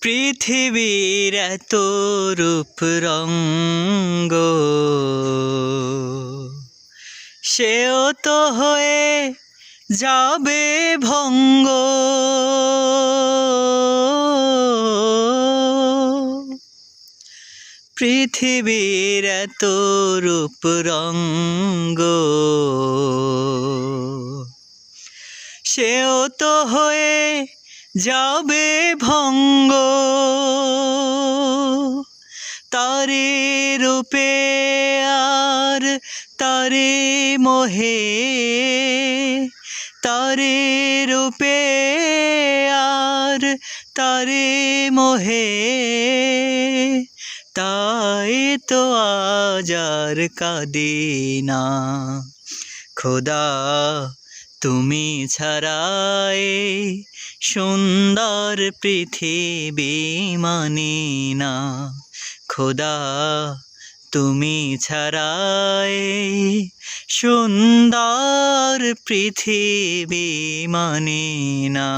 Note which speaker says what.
Speaker 1: পৃথিবীর এত রূপ রঙ্গ, সেও তো হয়ে যাবে ভঙ্গ। পৃথিবীর এত রূপ রঙ্গ, সেও তো হয়ে যাবে ভঙ্গ। তারে রূপে আর তারে মোহে, তারে রূপে আর তারে মোহে, তাই তো আজ আর কাঁদি না। খোদা তুমি ছাড়াই সুন্দর পৃথিবী মানি না। খোদা তুমি ছাড়াই সুন্দর পৃথিবী মানি না।